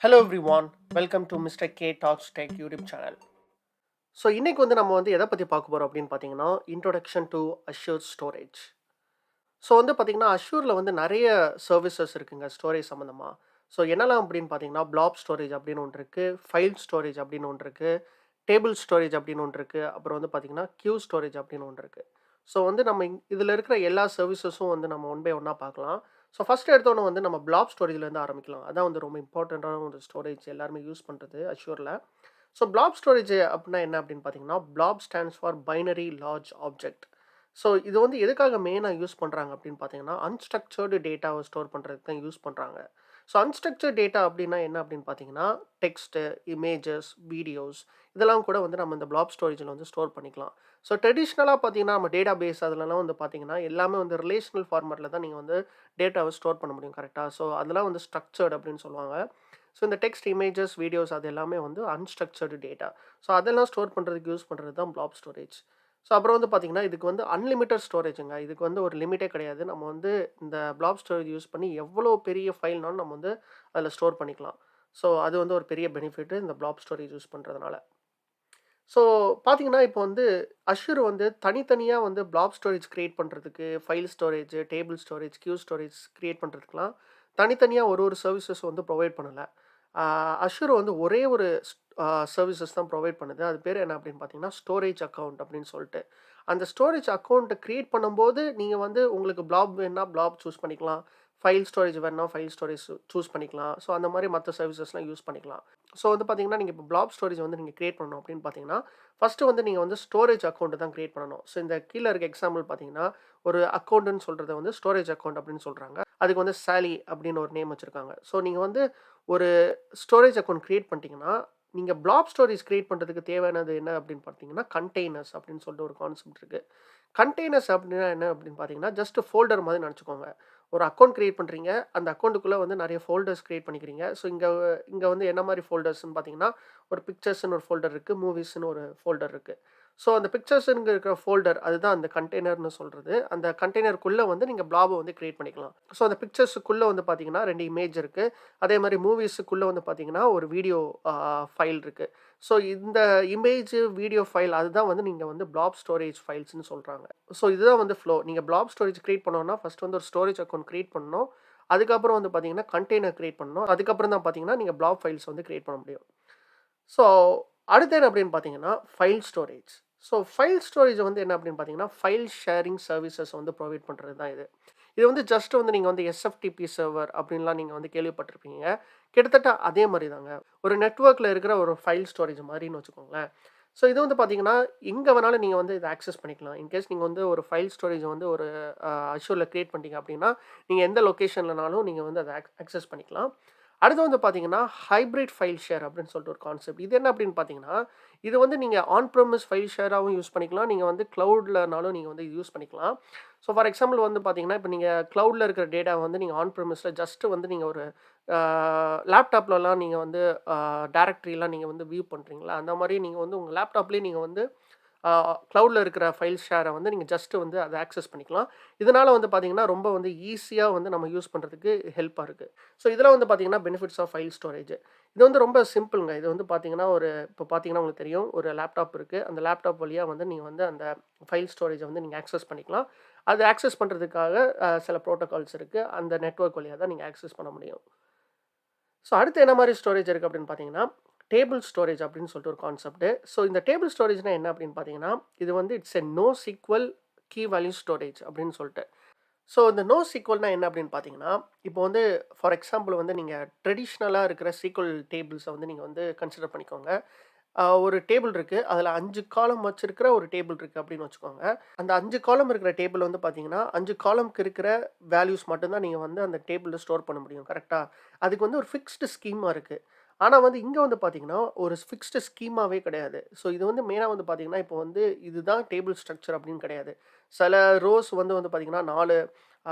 Hello everyone, welcome to Mr. K Talks Tech YouTube channel. So இன்னைக்கு நம்ம எதை பற்றி பார்க்க போகிறோம் அப்படின்னு பார்த்தீங்கன்னா introduction to assure storage. So பார்த்தீங்கன்னா அஷ்யூரில் நிறைய சர்வீசஸ் இருக்குங்க ஸ்டோரேஜ் சம்மந்தமாக. ஸோ என்னெல்லாம் அப்படின்னு பார்த்தீங்கன்னா பிளாப் ஸ்டோரேஜ் அப்படின்னு ஒன்று இருக்குது, ஃபைல் ஸ்டோரேஜ் அப்படின்னு ஒன்று இருக்குது, டேபிள் ஸ்டோரேஜ் அப்படின்னு ஒன்று இருக்குது, அப்புறம் பார்த்தீங்கன்னா கியூ ஸ்டோரேஜ் அப்படின்னு ஒன்று இருக்குது. ஸோ நம்ம இதில் இருக்கிற எல்லா சர்வீசஸும் நம்ம ஒன் பை ஒன்னாக பார்க்கலாம். ஸோ ஃபஸ்ட் எடுத்தோன்னே நம்ம பிளாப் ஸ்டோரேஜ்லேருந்து ஆரம்பிக்கலாம். அதான் ரொம்ப இம்பார்ட்டண்ட்டான ஒரு ஸ்டோரேஜ் எல்லாருமே யூஸ் பண்ணுறது அஷ்யூரில். ஸோ பிளாப் ஸ்டோரேஜ் அப்படின்னா என்ன அப்படின்னு பார்த்தீங்கன்னா flap stands for binary large object. So இது எதுக்காக மெயினாக யூஸ் பண்ணுறாங்க அப்படின்னு பார்த்தீங்கன்னா அன்ஸ்ட்ரக்சர்டு டேட்டாவை ஸ்டோர் பண்ணுறதுக்கு தான் யூஸ் பண்ணுறாங்க. ஸோ அன்ஸ்ட்ரக்சர்ட் டேட்டா அப்படின்னா என்ன அப்படின்னு பார்த்தீங்கன்னா டெக்ஸ்ட்டு, இமேஜஸ், வீடியோஸ் இதெல்லாம் கூட நம்ம இந்த பிளாப் ஸ்டோரேஜில் ஸ்டோர் பண்ணிக்கலாம். ஸோ ட்ரெடிஷ்னலாக பார்த்தீங்கன்னா நம்ம டேட்டா பேஸ் அதிலலாம் பார்த்தீங்கன்னா எல்லாமே ரிலேஷனல் ஃபார்மேட்டில் தான் நீங்கள் டேட்டாவை ஸ்டோர் பண்ண முடியும் கரெக்டாக. ஸோ அதெல்லாம் ஸ்ட்ரக்சர்டு அப்படின்னு சொல்லுவாங்க. ஸோ இந்த டெக்ஸ்ட், இமேஜஸ், வீடியோஸ் அது எல்லாமே அன்ஸ்ட்ரக்சர்டு டேட்டா. ஸோ அதெல்லாம் ஸ்டோர் பண்ணுறதுக்கு யூஸ் பண்ணுறது தான் பிளாப் ஸ்டோரேஜ். ஸோ அப்புறம் பார்த்தீங்கன்னா இதுக்கு அன்லிமிட்டட் ஸ்டோரேஜுங்க. இதுக்கு ஒரு லிமிட்டே கிடையாது. நம்ம இந்த பிளாப் ஸ்டோரேஜ் யூஸ் பண்ணி எவ்வளோ பெரிய ஃபைல்னாலும் நம்ம அதில் ஸ்டோர் பண்ணிக்கலாம். ஸோ அது ஒரு பெரிய பெனிஃபிட்டு இந்த பிளாப் ஸ்டோரேஜ் யூஸ் பண்ணுறதுனால. ஸோ பார்த்தீங்கன்னா இப்போ அஷ்யூர் தனித்தனியாக பிளாப் ஸ்டோரேஜ் கிரியேட் பண்ணுறதுக்கு, file storage, table storage, queue storage create பண்ணுறதுக்குலாம் தனித்தனியாக ஒரு சர்வீசஸ் ப்ரொவைட் பண்ணலை. அஷ்யூர் ஒரே ஒரு சர்வீசஸ் தான் ப்ரொவைட் பண்ணுது. அது பேர் என்ன அப்படின்னு பார்த்தீங்கன்னா ஸ்டோரேஜ் அக்கவுண்ட் அப்படின்னு சொல்லிட்டு. அந்த ஸ்டோரேஜ் அக்கௌண்ட்டை கிரியேட் பண்ணும்போது நீங்கள் உங்களுக்கு பிளாப் வேணுன்னா பிளாப் சூஸ் பண்ணிக்கலாம், ஃபைல் ஸ்டோரேஜ் வேணுன்னா ஃபைல் ஸ்டோரேஜ் சூஸ் பண்ணிக்கலாம். ஸோ அந்த மாதிரி மற்ற சர்வீசஸ்லாம் யூஸ் பண்ணிக்கலாம். ஸோ பார்த்தீங்கன்னா நீங்கள் இப்போ பிளாப் ஸ்டோரேஜ் நீங்கள் கிரியேட் பண்ணணும் அப்படின்னு பார்த்தீங்கன்னா ஃபஸ்ட்டு நீங்கள் ஸ்டோரேஜ் அக்கௌண்ட் தான் கிரியேட் பண்ணணும். ஸோ இந்த கீழே இருக்க எக்ஸாம்பிள் பார்த்தீங்கன்னா ஒரு அக்கௌண்ட்டுன்னு சொல்கிறத ஸ்டோரேஜ் அக்கௌண்ட் அப்படின்னு சொல்கிறாங்க. அதுக்கு சாலி அப்படின்னு ஒரு நேம் வச்சுருக்காங்க. ஸோ நீங்கள் ஒரு ஸ்டோரேஜ் அக்கௌண்ட் கிரியேட் பண்ணிட்டீங்கன்னா நீங்கள் பிளாப் ஸ்டோரேஜ் கிரியேட் பண்ணுறதுக்கு தேவையானது என்ன அப்படின்னு பார்த்தீங்கன்னா கண்டெய்னர்ஸ் அப்படின்னு சொல்லிட்டு ஒரு கான்செப்ட் இருக்குது. கண்டெய்னர்ஸ் அப்படின்னா என்ன அப்படின்னு பார்த்தீங்கன்னா ஜஸ்ட் ஃபோல்டர் மாதிரி நினச்சிக்கோங்க. ஒரு அக்கௌண்ட் கிரியேட் பண்ணுறீங்க, அந்த அக்கௌண்ட்டுக்குள்ளே நிறைய ஃபோல்டர்ஸ் கிரியேட் பண்ணிக்கிறீங்க. ஸோ இங்கே இங்கே என்ன மாதிரி ஃபோல்டர்ஸ்ன்னு பார்த்தீங்கன்னா ஒரு பிக்சர்ஸ்னு ஒரு ஃபோல்டர் இருக்குது, மூவிஸ்னு ஒரு ஃபோல்டர் இருக்குது. ஸோ அந்த பிக்சர்ஸ்ங்க இருக்கிற ஃபோல்டர் அதுதான் அந்த கண்டெய்னர்னு சொல்கிறது. அந்த கண்டெய்னருக்குள்ளே நீங்கள் பிளாபை கிரியேட் பண்ணிக்கலாம். ஸோ அந்த பிக்சர்ஸுக்குள்ளே பார்த்தீங்கன்னா 2 இமேஜ் இருக்குது. அதே மாதிரி மூவிஸுக்குள்ளே பார்த்தீங்கன்னா ஒரு வீடியோ ஃபைல் இருக்குது. ஸோ இந்த இமேஜ், வீடியோ ஃபைல் அதுதான் நீங்கள் பிளாப் ஸ்டோரேஜ் ஃபைல்ஸ்னு சொல்கிறாங்க. ஸோ இதுதான் ஃப்ளோ. நீங்கள் பிளாப் ஸ்டோரேஜ் கிரியேட் பண்ணணும்னா ஃபஸ்ட் ஒரு ஸ்டோரேஜ் அக்கௌண்ட் கிரியேட் பண்ணணும். அதுக்கப்புறம் பார்த்தீங்கன்னா கண்டெய்னர் கிரியேட் பண்ணணும். அதுக்கப்புறம் தான் பார்த்தீங்கன்னா நீங்கள் பிளாப் ஃபைல்ஸ் கிரியேட் பண்ண முடியும். ஸோ அடுத்து என்ன அப்படின்னு பார்த்தீங்கன்னா file storage. So file storage என்ன அப்படின்னு பார்த்தீங்கன்னா ஃபைல் ஷேரிங் சர்வீசஸ் ப்ரொவைட் பண்ணுறது தான் இது. இது ஜஸ்ட் நீங்கள் எஸ்எஃப்டிபி சர்வர் அப்படின்லாம் நீங்கள் கேள்விப்பட்டிருப்பீங்க. கிட்டத்தட்ட அதே மாதிரி தாங்க. ஒரு நெட்வொர்க்கில் இருக்கிற ஒரு ஃபைல் ஸ்டோரேஜ் மாதிரின்னு வச்சுக்கோங்களேன். ஸோ இது பார்த்தீங்கன்னா எங்கே வேணாலும் நீங்கள் இதை ஆக்சஸ் பண்ணிக்கலாம். இன்கேஸ் நீங்கள் ஒரு ஃபைல் ஸ்டோரேஜ் ஒரு அஷ்யூரில் கிரியேட் பண்ணிட்டீங்க அப்படின்னா நீங்கள் எந்த லொக்கேஷன்லனாலும் நீங்கள் அதை ஆக்சஸ் பண்ணிக்கலாம். அடுத்து பார்த்தீங்கன்னா ஹைப்ரிட் ஃபைல் ஷேர் அப்படின்னு சொல்லிட்டு ஒரு கான்செப்ட். இது என்ன அப்படின்னு பார்த்தீங்கன்னா இது நீங்கள் ஆன் ப்ரெமிஸ் ஃபைல் ஷேராகவும் யூஸ் பண்ணிக்கலாம். நீங்கள் க்ளவுட்லனாலும் நீங்கள் யூஸ் பண்ணிக்கலாம். ஸோ ஃபார் எக்ஸாம்பிள் பார்த்தீங்கன்னா இப்போ நீங்கள் க்ளவுடில் இருக்கிற டேட்டா நீங்கள் ஆன் ப்ரெமிஸில் ஜஸ்ட்டு நீங்கள் ஒரு லேப்டாப்லலாம் நீங்கள் டேரக்டரிலாம் நீங்கள் வியூ பண்ணுறீங்களா, அந்த மாதிரி நீங்கள் உங்கள் லேப்டாப்லேயே நீங்கள் க்ளவுடில் இருக்கிற ஃபைல் ஷேரை நீங்கள் ஜஸ்ட்டு அதை ஆக்சஸ் பண்ணிக்கலாம். இதனால் பார்த்தீங்கன்னா ரொம்ப ஈஸியாக நம்ம யூஸ் பண்ணுறதுக்கு ஹெல்ப்பாக இருக்குது. ஸோ இதெல்லாம் பார்த்தீங்கன்னா பெனிஃபிட்ஸ் ஆஃப் ஃபைல் ஸ்டோரேஜ். இது ரொம்ப சிம்பிளுங்க. இது பார்த்தீங்கன்னா இப்போ பார்த்தீங்கன்னா உங்களுக்கு தெரியும் ஒரு லேப்டாப் இருக்குது. அந்த லேப்டாப் வழியாக நீங்கள் அந்த ஃபைல் ஸ்டோரேஜை நீங்கள் ஆக்சஸ் பண்ணிக்கலாம். அது ஆக்சஸ் பண்ணுறதுக்காக சில ப்ரோட்டோகால்ஸ் இருக்குது. அந்த நெட்வொர்க் வழியாக தான் நீங்கள் ஆக்சஸ் பண்ண முடியும். ஸோ அடுத்து என்ன மாதிரி ஸ்டோரேஜ் இருக்குது அப்படின்னு பார்த்தீங்கன்னா டேபிள் ஸ்டோரேஜ் அப்படின்னு சொல்லிட்டு ஒரு கான்செப்ட். ஸோ இந்த டேபிள் ஸ்டோரேஜ்னா என்ன அப்படின்னு பார்த்தீங்கன்னா இது it's a NoSQL key value storage அப்படின்னு சொல்லிட்டு. ஸோ இந்த நோ சீக்வல்னா என்ன அப்படின்னு பார்த்தீங்கன்னா இப்போ ஃபார் எக்ஸாம்பிள் நீங்கள் ட்ரெடிஷ்னலாக இருக்கிற சீக்வல் டேபிள்ஸை நீங்கள் கன்சிடர் பண்ணிக்கோங்க. ஒரு டேபிள் இருக்குது, அதில் 5 காலம் வச்சிருக்கிற ஒரு டேபிள் இருக்குது அப்படின்னு வச்சுக்கோங்க. அந்த 5 காலம் இருக்கிற டேபிள் பார்த்தீங்கன்னா 5 காலம்க்கு இருக்கிற வேல்யூஸ் மட்டும்தான் நீங்கள் அந்த டேபிளில் ஸ்டோர் பண்ண முடியும் கரெக்டாக. அதுக்கு ஒரு ஃபிக்ஸ்டு ஸ்கீமா இருக்குது. ஆனால் இங்கே பார்த்தீங்கன்னா ஒரு ஃபிக்ஸ்டு ஸ்கீமாவே கிடையாது. ஸோ இது மெயினாக பார்த்தீங்கன்னா இப்போ இதுதான் டேபிள் ஸ்ட்ரக்சர் அப்படின்னு கிடையாது. சில ரோஸ் பார்த்தீங்கன்னா 4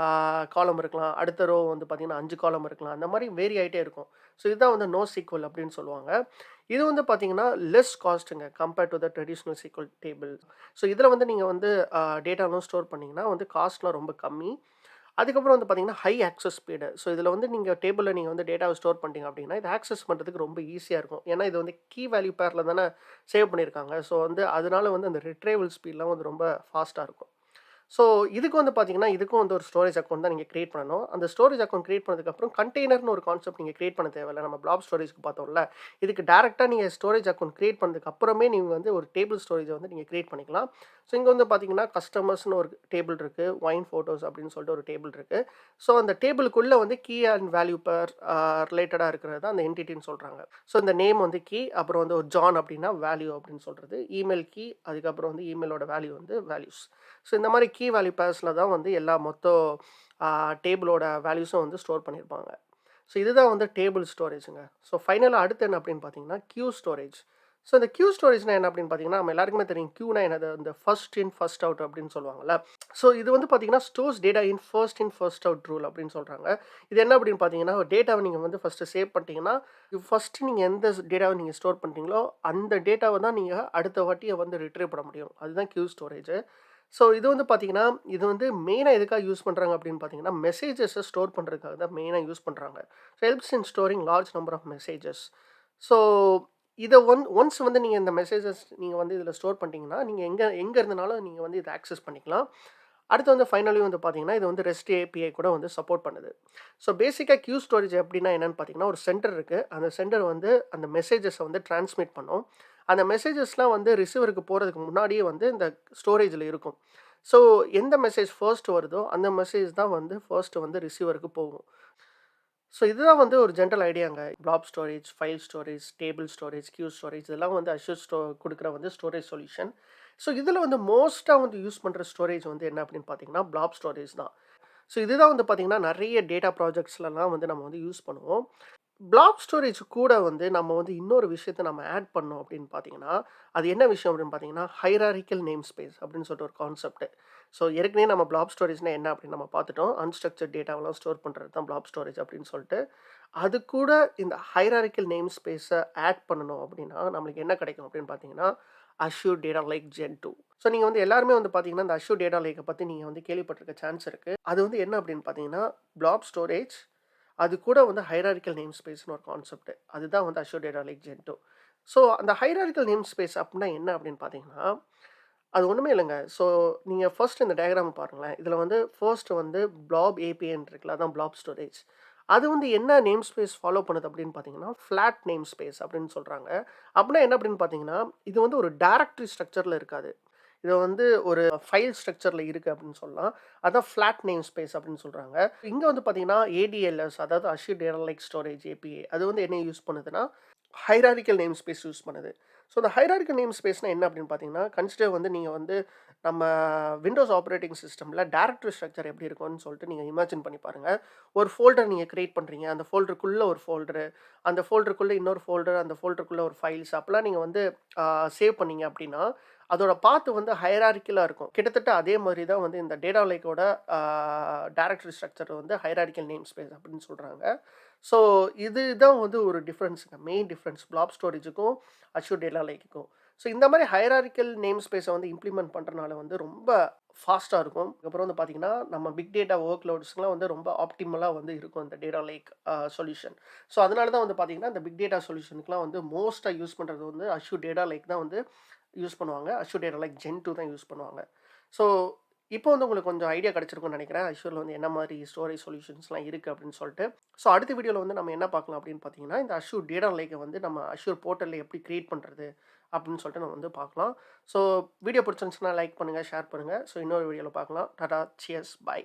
காலம் இருக்கலாம், அடுத்த ரோ பார்த்தீங்கன்னா 5 காலம் இருக்கலாம், அந்த மாதிரி வேரி ஆகிட்டே இருக்கும். ஸோ இதுதான் நோ சீக்வல் அப்படின்னு சொல்லுவாங்க. இது பார்த்தீங்கன்னா லெஸ் காஸ்ட்டுங்க compared to the traditional SQL table. So இதில் நீங்கள் டேட்டாலாம் ஸ்டோர் பண்ணிங்கன்னா காஸ்ட்லாம் ரொம்ப கம்மி. அதுக்கப்புறம் வந்து பார்த்தீங்கன்னா, ஹை ஆக்சஸ் ஸ்பீடு. ஸோ இதில வந்து நீங்க டேபிள்ல நீங்க வந்து டேட்டாவ ஸ்டோர் பண்ணிட்டீங்க அப்படின்னா, இத ஆக்சஸ் பண்றதுக்கு ரொம்ப ஈஸியா இருக்கும். ஏன்னா இது வந்து கீ வேல்யூ பேர்ல தானே சேவ் பண்ணியிருக்காங்க. ஸோ வந்து அதனால வந்து அந்த ரிட்ரைவல் ஸ்பீட்லாம் வந்து ரொம்ப ஃபாஸ்ட்டா இருக்கும். ஸோ இதுக்கு வந்து பார்த்தீங்கன்னா, இதுக்கும் வந்து ஒரு ஸ்டோரேஜ் அக்கவுண்ட் தான் நீங்க கிரியேட் பண்ணணும். அந்த ஸ்டோரேஜ் அக்கவுண்ட் கிரியேட் பண்ணதுக்கப்புறம் கண்டெய்னர்னு ஒரு கான்செப்ட் நீங்க கிரியேட் பண்ண தேவையில்ல. நம்ம பிளாப் ஸ்டோரேஜ்க்கு பார்த்தோம்ல. இதுக்கு டைரக்ட்டா நீங்க ஸ்டோரேஜ் அக்கவுண்ட் கிரியேட் பண்ணதுக்கு அப்புறமே நீங்க வந்து ஒரு டேபிள் ஸ்டோரேஜ வந்து நீங்க கிரியேட் பண்ணிக்கலாம். ஸோ இங்க வந்து பார்த்தீங்கன்னா, கஸ்டமர்ஸ்ன்னு ஒரு டேபிள் இருக்கு. ஒயின் ஃபோட்டோஸ் அப்படின்னு சொல்லிட்டு ஒரு டேபிள் இருக்கு. ஸோ அந்த டேபிளுக்குள்ள வந்து கீ அண்ட் வேல்யூ பெர் ரிலேட்டடா இருக்கிறது தான் அந்த என்டிட்டின்னு சொல்றாங்க. ஸோ இந்த நேம் வந்து கீ, அப்புறம் வந்து ஒரு ஜான் அப்படின்னா வேல்யூ அப்படின்னு சொல்றது. இமெயில் கீ, அதுக்கப்புறம் வந்து இமெயிலோட வேல்யூ வந்து வேல்யூஸ். ஸோ இந்த மாரி கீ வேல்யூ பேர்ஸ்ல தான் வந்து எல்லா மொத்த டேபிளோட வேல்யூஸும் வந்து ஸ்டோர் பண்ணியிருப்பாங்க. ஸோ இதுதான் வந்து டேபிள் ஸ்டோரேஜுங்க. ஸோ ஃபைனலா அடுத்து என்ன அப்படின்னு பார்த்தீங்கன்னா, கியூ ஸ்டோரேஜ். ஸோ இந்த கியூ ஸ்டோரேஜ்னா என்ன அப்படின்னு பார்த்தீங்கன்னா, நம்ம எல்லாருக்குமே தெரியும். கியூனா என்னது? இந்த ஃபர்ஸ்ட் இன் ஃபர்ஸ்ட் அவுட் அப்படின்னு சொல்லுவாங்கல்ல. ஸோ இது வந்து பார்த்தீங்கன்னா, stores data in first out rule அப்படின்னு சொல்றாங்க. இது என்ன அப்படின்னு பார்த்தீங்கன்னா, ஒரு டேட்டாவ நீங்க வந்து ஃபர்ஸ்ட்டு சேவ் பண்ணிட்டீங்கன்னா, ஃபர்ஸ்ட்டு நீங்க எந்த டேட்டாவ நீங்க ஸ்டோர் பண்றீங்களோ, அந்த டேட்டாவ தான் நீங்க அடுத்த வாட்டி வந்து ரிட்ரைவ் பண்ண முடியும். அதுதான் கியூ ஸ்டோரேஜ். ஸோ இது வந்து பார்த்தீங்கன்னா, இது வந்து மெயினா எதுக்காக யூஸ் பண்றாங்க அப்படின்னு பார்த்தீங்கன்னா, மெசேஜஸ ஸ்டோர் பண்றதுக்காக தான் மெயினா யூஸ் பண்றாங்க. Helps in storing large number of messages. So இத ஒன்ஸ் வந்து நீங்க இந்த மெசேஜஸ் நீங்க வந்து இதில ஸ்டோர் பண்ணிட்டீங்கன்னா, நீங்க எங்க எங்க இருந்தனாலும் நீங்க வந்து இத ஆக்சஸ் பண்ணிக்கலாம். அடுத்து வந்து ஃபைனலி வந்து பார்த்தீங்கன்னா, இது வந்து ரெஸ்ட் ஏபிஐ கூட வந்து சப்போர்ட் பண்ணுது. ஸோ பேசிக்கா கியூ ஸ்டோரேஜ் எப்படின்னா என்னன்னு பார்த்தீங்கன்னா, ஒரு சென்டர் இருக்கு. அந்த சென்டர் வந்து அந்த மெசேஜஸ வந்து டிரான்ஸ்மிட் பண்ணும். அந்த மெசேஜஸ்லாம் வந்து ரிசீவருக்கு போறதுக்கு முன்னாடியே வந்து இந்த ஸ்டோரேஜ்ல இருக்கும். ஸோ எந்த மெசேஜ் ஃபர்ஸ்ட் வருதோ, அந்த மெசேஜ் தான் வந்து ஃபர்ஸ்ட் வந்து ரிசீவருக்கு போகும். ஸோ இதுதான் வந்து ஒரு ஜென்ரல் ஐடியாங்க. Blob storage, file storage, table storage, queue storage இதெல்லாம் வந்து அஷ்யூர் குடுக்குற வந்து ஸ்டோரேஜ் சொல்யூஷன். ஸோ இதில வந்து மோஸ்ட்டா வந்து யூஸ் பண்ற ஸ்டோரேஜ் வந்து என்ன அப்படின்னு பார்த்தீங்கன்னா, பிளாப் ஸ்டோரேஜ் தான். ஸோ இதுதான் வந்து பார்த்தீங்கன்னா, நெறைய டேட்டா ப்ராஜெக்ட்ஸ்லலாம் வந்து நம்ம வந்து யூஸ் பண்ணுவோம். பிளாக் ஸ்டோரேஜ் கூட வந்து நம்ம வந்து இன்னொரு விஷயத்த நம்ம ஆட் பண்ணோம் அப்படின்னு பார்த்தீங்கன்னா, அது என்ன விஷயம் அப்படின்னு பார்த்தீங்கன்னா, ஹைரார்க்கிக்கல் நேம் ஸ்பேஸ் அப்படின்னு சொல்லிட்டு ஒரு கான்செப்ட். ஸோ ஏற்கனவே நம்ம பிளாப் ஸ்டோரேஜ்னா என்ன அப்படின்னு நம்ம பார்த்துட்டோம். அன்ஸ்ட்ரக்சர்ட் டேட்டாவெல்லாம் ஸ்டோர் பண்றது தான் பிளாப் ஸ்டோரேஜ் அப்படின்னு சொல்லிட்டு. அது கூட இந்த ஹைரார்க்கிக்கல் நேம் ஸ்பேஸ ஆட் பண்ணணும் அப்படின்னா, நம்மளுக்கு என்ன கிடைக்கும் அப்படின்னு பார்த்தீங்கன்னா, Azure data lake gen 2. So நீங்க வந்து எல்லாருமே வந்து பார்த்தீங்கன்னா, இந்த அஷ்யூர் டேட்டா லேக்க பத்தி நீங்க வந்து கேள்விப்பட்டிருக்க சான்ஸ் இருக்கு. அது வந்து என்ன அப்படின்னு பார்த்தீங்கன்னா, பிளாப் ஸ்டோரேஜ் அது கூட வந்து ஹைரார்க்கிக்கல் நேம் ஸ்பேஸ்ன்னு ஒரு கான்செப்ட். அதுதான் வந்து Azure data lake gen 2. So அந்த ஹைரார்க்கிக்கல் நேம் ஸ்பேஸ் அப்டின்னா என்ன அப்படின்னு பார்த்தீங்கன்னா, அது ஒண்ணுமே இல்லங்க. ஸோ நீங்க ஃபர்ஸ்ட் இந்த டயகிராம பாருங்களேன். இதுல வந்து ஃபர்ஸ்ட் வந்து பிளாப் ஏபிஐன்னு இருக்குல்ல, அதான் பிளாப் ஸ்டோரேஜ். அது வந்து என்ன நேம் ஸ்பேஸ் ஃபாலோ பண்ணுது அப்படின்னு பார்த்தீங்கன்னா, ஃப்ளாட் நேம் ஸ்பேஸ் அப்படின்னு சொல்றாங்க. அப்படின்னா என்ன அப்படின்னு பார்த்தீங்கன்னா, இது வந்து ஒரு டைரக்டரி ஸ்ட்ரக்சர்ல இருக்காது. இது வந்து ஒரு ஃபைல் ஸ்ட்ரக்சர்ல இருக்கு அப்படின்னு சொல்லலாம். அதான் ஃப்ளாட் நேம் ஸ்பேஸ் அப்படின்னு சொல்றாங்க. இங்க வந்து பார்த்தீங்கன்னா, ஏடிஎல்எஸ் அதாவது assure data lakh storage API அது வந்து என்ன யூஸ் பண்ணுதுன்னா, ஹைரார்க்கிக்கல் நேம் ஸ்பேஸ் யூஸ் பண்ணுது. ஸோ இந்த ஹைரார்க்கிக்கல் நேம் ஸ்பேஸ்னா என்ன அப்படின்னு பார்த்தீங்கன்னா, கன்சிடர் வந்து நீங்க வந்து நம்ம விண்டோஸ் ஆப்பரேட்டிங் சிஸ்டம்ல டைரக்டரி ஸ்ட்ரக்சர் எப்படி இருக்கும்னு சொல்லிட்டு நீங்க இமேஜின் பண்ணி பாருங்க. ஒரு ஃபோல்டர் நீங்க கிரியேட் பண்றீங்க. அந்த ஃபோல்டருக்குள்ள ஒரு ஃபோல்டரு, அந்த ஃபோல்டருக்குள்ள இன்னொரு ஃபோல்டர், அந்த ஃபோல்டருக்குள்ள ஒரு ஃபைல்ஸ் அப்பலாம் நீங்க வந்து சேவ் பண்ணீங்க அப்படின்னா, அதோட பாத் வந்து ஹைரார்க்கிக்கலா இருக்கும். கிட்டத்தட்ட அதே மாதிரி தான் வந்து இந்த டேட்டா லேக்கோட ஆ டைரக்டரி ஸ்ட்ரக்சர் வந்து ஹைரார்க்கிக்கல் நேம் ஸ்பேஸ் அப்படின்னு சொல்றாங்க. ஸோ இதுதான் வந்து ஒரு டிஃபரன்ஸ்ங்க. மெயின் டிஃபரன்ஸ் பிளாப் ஸ்டோரேஜுக்கும், அஷ்யூர் டேட்டா லேக்குக்கும். ஸோ இந்த மாரி ஹைரார்க்கிக்கல் நேம் ஸ்பேஸ வந்து இம்ப்ளிமெண்ட் பண்றனால வந்து ரொம்ப ஃபாஸ்ட்டா இருக்கும். அதுக்கப்புறம் வந்து பார்த்தீங்கன்னா, நம்ம பிக் டேட்டா வொர்க் லோட்ஸ்லாம் வந்து ரொம்ப ஆப்டிமலா வந்து இருக்கும் இந்த டேட்டா லேக் சொல்யூஷன். ஸோ அதனால தான் வந்து பார்த்தீங்கன்னா, இந்த பிக் டேட்டா சொல்யூஷனுக்குலாம் வந்து மோஸ்ட்டா யூஸ் பண்றது வந்து அஷ்யூர் டேட்டா லேக் தான் வந்து யூஸ் பண்ணுவாங்க. அஷ்யூர் டேட்டா லேக் ஜென் 2 தான் யூஸ் பண்ணுவாங்க. ஸோ இப்போ வந்து உங்களுக்கு கொஞ்சம் ஐடியா கிடைச்சிருக்கும்னு நினைக்கிறேன். அஷ்யூர்ல வந்து என்ன மாரி ஸ்டோரேஜ் சொல்யூஷன்ஸ்லாம் இருக்கு அப்படின்னு சொல்லிட்டு. ஸோ அடுத்த வீடியோல வந்து நம்ம என்ன பார்க்கலாம் அப்படின்னு பார்த்தீங்கன்னா, இந்த அஷ்யூர் டேட்டா லேக்க வந்து நம்ம அஷ்யூர் போர்ட்டல்ல எப்படி கிரியேட் பண்றது அப்படின்னு சொல்லிட்டு நம்ம வந்து பார்க்கலாம். ஸோ வீடியோ பிடிச்சிருந்துச்சுன்னா லைக் பண்ணுங்க, ஷேர் பண்ணுங்க. ஸோ இன்னொரு வீடியோல பார்க்கலாம். Tata, cheers, by.